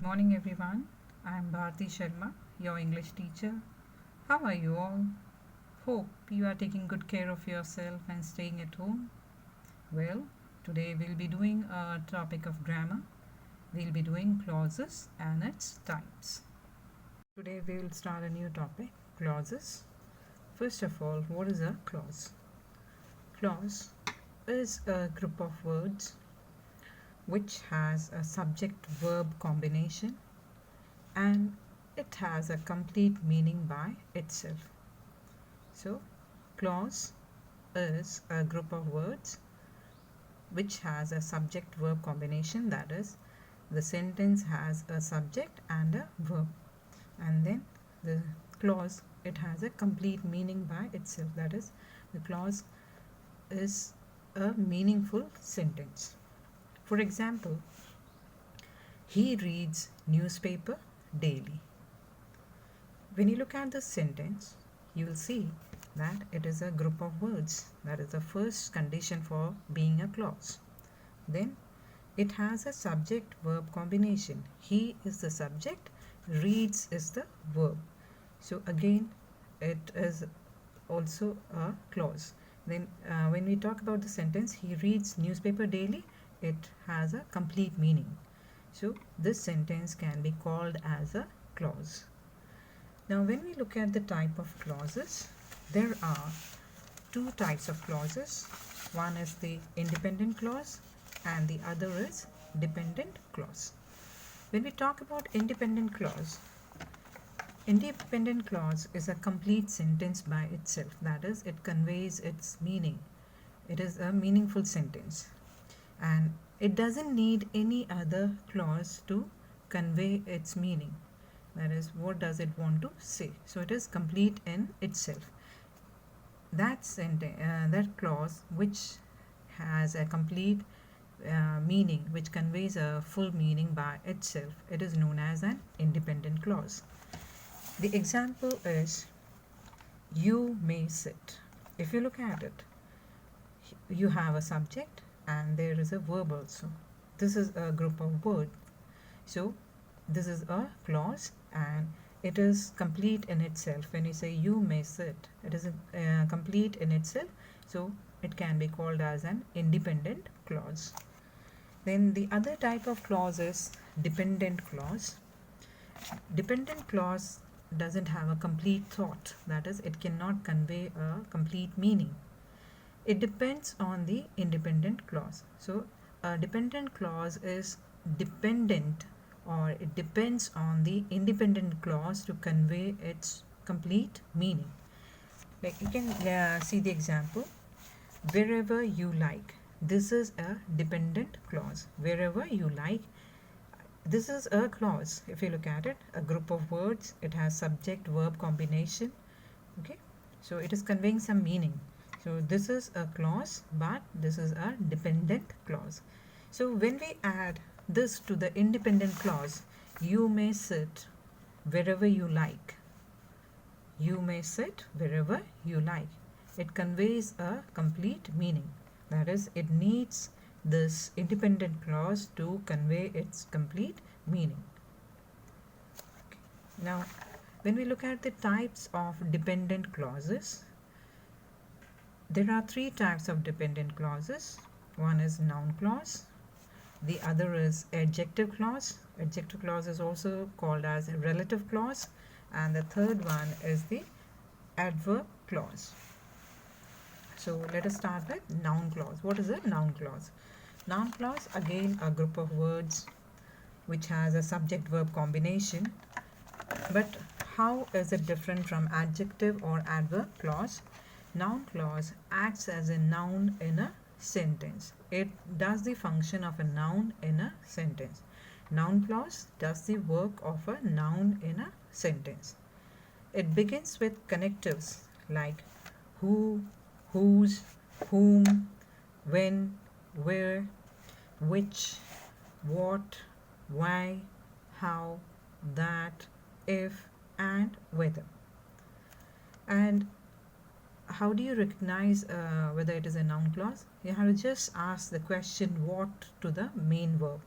morning, everyone. I'm Bharti Sharma, your English teacher. How are you all? Hope you are taking good care of yourself and staying at home. Well, today we'll be doing a topic of grammar. We'll be doing clauses and its types. Today we will start a new topic, clauses. First of all, what is a clause? Clause is a group of words which has a subject verb combination and it has a complete meaning by itself. So, clause is a group of words which has a subject verb combination, that is, the sentence has a subject and a verb, and then the clause, it has a complete meaning by itself, that is, the clause is a meaningful sentence. For example, he reads newspaper daily. When you look at this sentence, you will see that it is a group of words. That is the first condition for being a clause. Then it has a subject verb combination. He is the subject, reads is the verb. So again, it is also a clause. Then when we talk about the sentence, he reads newspaper daily, it has a complete meaning. So this sentence can be called as a clause. Now when we look at the type of clauses, there are two types of clauses. One is the independent clause and the other is dependent clause. When we talk about independent clause is a complete sentence by itself. That is, it conveys its meaning. It is a meaningful sentence and it doesn't need any other clause to convey its meaning. That is, what does it want to say? So it is complete in itself. That clause which has a complete meaning, which conveys a full meaning by itself, it is known as an independent clause. The example is, you may sit. If you look at it, you have a subject and there is a verb also. This is a group of words. So this is a clause and it is complete in itself. When you say you may sit, it is complete in itself. So it can be called as an independent clause. Then the other type of clause is dependent clause. Dependent clause doesn't have a complete thought. That is, it cannot convey a complete meaning. It depends on the independent clause. So a dependent clause is dependent, or it depends on the independent clause to convey its complete meaning. Like you can see the example, wherever you like. This is a dependent clause. Wherever you like, this is a clause. If you look at it, a group of words, it has subject verb combination. Okay, so it is conveying some meaning. So this is a clause, but this is a dependent clause. So when we add this to the independent clause, you may sit wherever you like. You may sit wherever you like. It conveys a complete meaning. That is, it needs this independent clause to convey its complete meaning. Okay. Now, when we look at the types of dependent clauses, there are three types of dependent clauses. One is noun clause, the other is adjective clause. Adjective clause is also called as a relative clause, and the third one is the adverb clause. So let us start with noun clause. What is a noun clause? Noun clause, again, a group of words which has a subject verb combination. But how is it different from adjective or adverb clause? Noun clause acts as a noun in a sentence. It does the function of a noun in a sentence. Noun clause does the work of a noun in a sentence. It begins with connectives like who, whose, whom, when, where, which, what, why, how, that, if, and whether. And how do you recognize whether it is a noun clause? You have to just ask the question what to the main verb.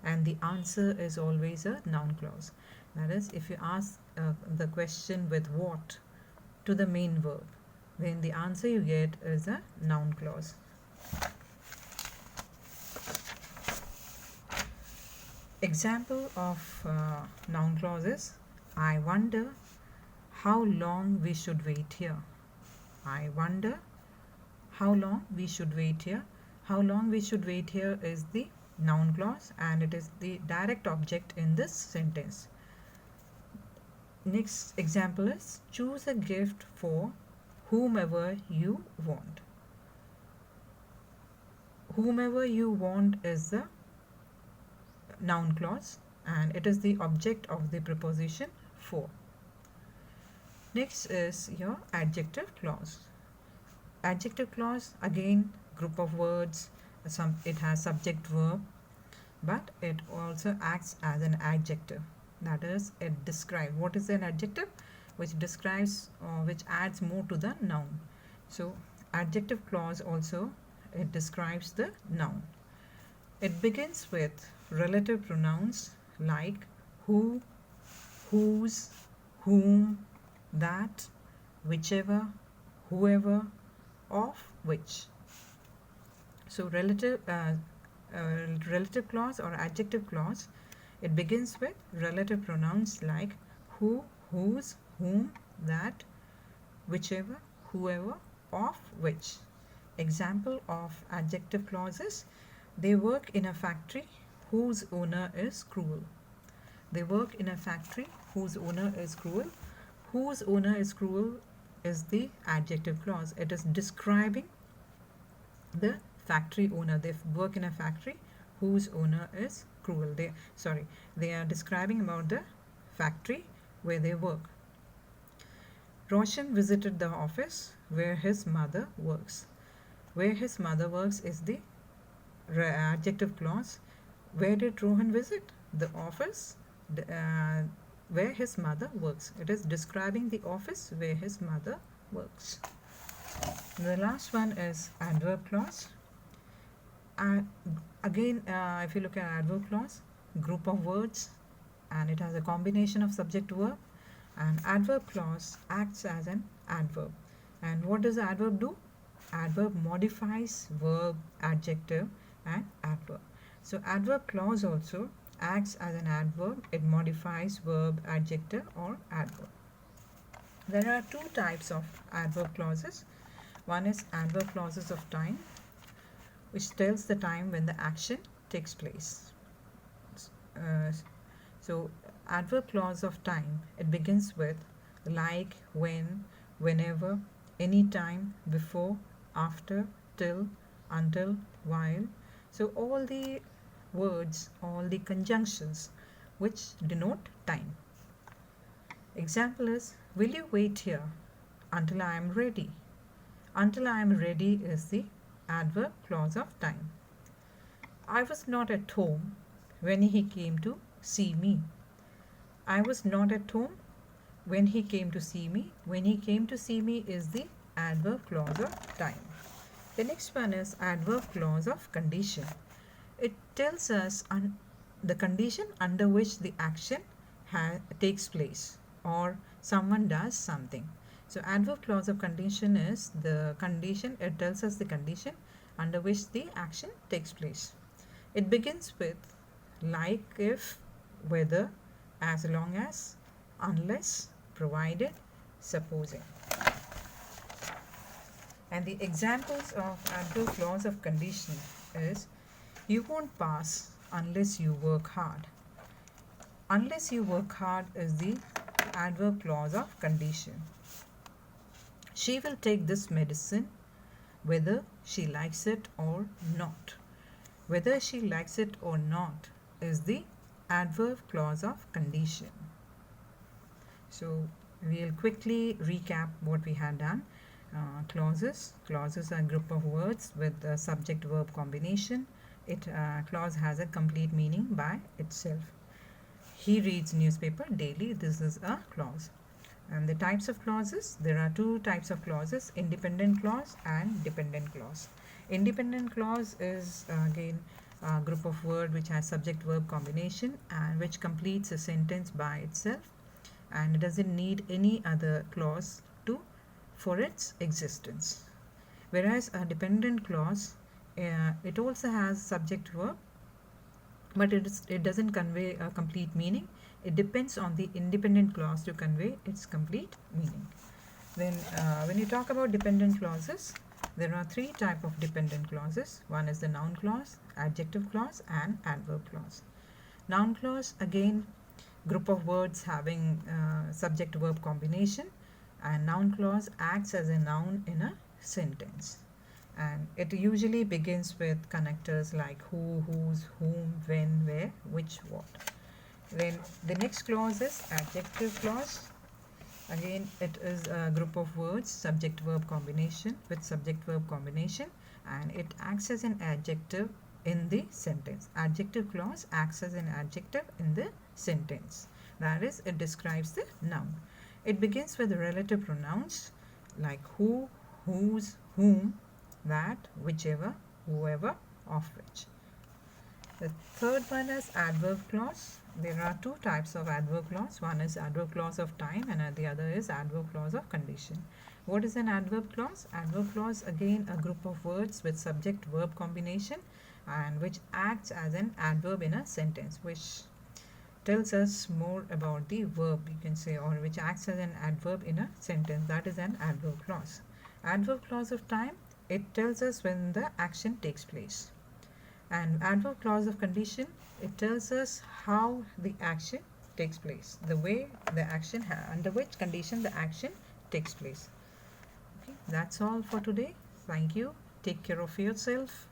and the answer is always a noun clause. That is, if you ask the question with what to the main verb, then the answer you get is a noun clause. Example of noun clauses: I wonder how long we should wait here. I wonder how long we should wait here. How long we should wait here is the noun clause, and it is the direct object in this sentence. Next example is choose a gift for whomever you want. Whomever you want is the noun clause, and it is the object of the preposition for. Next is your adjective clause. Adjective clause, again, group of words. It has subject verb, but it also acts as an adjective. That is, it describes. What is an adjective? Which describes or which adds more to the noun. So adjective clause also, it describes the noun. It begins with relative pronouns like who, whose, whom, that, whichever, whoever, of which. So relative clause or adjective clause, it begins with relative pronouns like who, whose, whom, that, whichever, whoever, of which. Example of adjective clauses: they work in a factory whose owner is cruel. They work in a factory whose owner is cruel. Whose owner is cruel is the adjective clause. It is describing the factory owner. They work in a factory whose owner is cruel. They are describing about the factory where they work. Roshan visited the office where his mother works. Where his mother works is the adjective clause. Where did Rohan visit? The office where his mother works. It is describing the office where his mother works. The last one is adverb clause. Again, if you look at adverb clause, group of words, and it has a combination of subject verb, and adverb clause acts as an adverb. And what does the adverb do? Adverb modifies verb, adjective, and adverb. So adverb clause also acts as an adverb. It modifies verb, adjective, or adverb. There are two types of adverb clauses. One is adverb clauses of time, which tells the time when the action takes place. So adverb clause of time, it begins with like, when, whenever, anytime, before, after, till, until, while. So all the words, all the conjunctions which denote time. Example is, will you wait here until I am ready? Until I am ready is the adverb clause of time. I was not at home when he came to see me. I was not at home when he came to see me. When he came to see me is the adverb clause of time. The next one is adverb clause of condition. It tells us the condition under which the action takes place or someone does something. So adverb clause of condition is the condition. It tells us the condition under which the action takes place. It begins with like, if, whether, as long as, unless, provided, supposing. And the examples of adverb clause of condition is, you won't pass unless you work hard. Unless you work hard is the adverb clause of condition. She will take this medicine whether she likes it or not. Whether she likes it or not is the adverb clause of condition. So we'll quickly recap what we had done. Clauses are a group of words with a subject-verb combination. Clause has a complete meaning by itself. He reads newspaper daily. This is a clause. And the types of clauses, there are two types of clauses: independent clause and dependent clause. Independent clause is again group of word which has subject verb combination and which completes a sentence by itself, and it doesn't need any other clause to for its existence. Whereas a dependent clause, it also has subject verb, but it doesn't convey a complete meaning. It depends on the independent clause to convey its complete meaning. Then when you talk about dependent clauses, there are three types of dependent clauses. One is the noun clause, adjective clause, and adverb clause. Noun clause, again, group of words having subject verb combination, and noun clause acts as a noun in a sentence, and it usually begins with connectors like who, whose, whom, when, where, which, what. Then the next clause is adjective clause. Again, it is a group of words, subject verb combination with subject verb combination, and it acts as an adjective in the sentence. Adjective clause acts as an adjective in the sentence. That is, it describes the noun. It begins with relative pronouns like who, whose, whom, that, whichever, whoever, of which. The third one is adverb clause. There are two types of adverb clause. One is adverb clause of time and the other is adverb clause of condition. What is an adverb clause? Adverb clause, again, a group of words with subject verb combination and which acts as an adverb in a sentence, which tells us more about the verb, you can say, or which acts as an adverb in a sentence. That is an adverb clause. Adverb clause of time, it tells us when the action takes place. And adverb clause of condition, it tells us how the action takes place, the way the action, under which condition the action takes place. Okay, that's all for today. Thank you. Take care of yourself.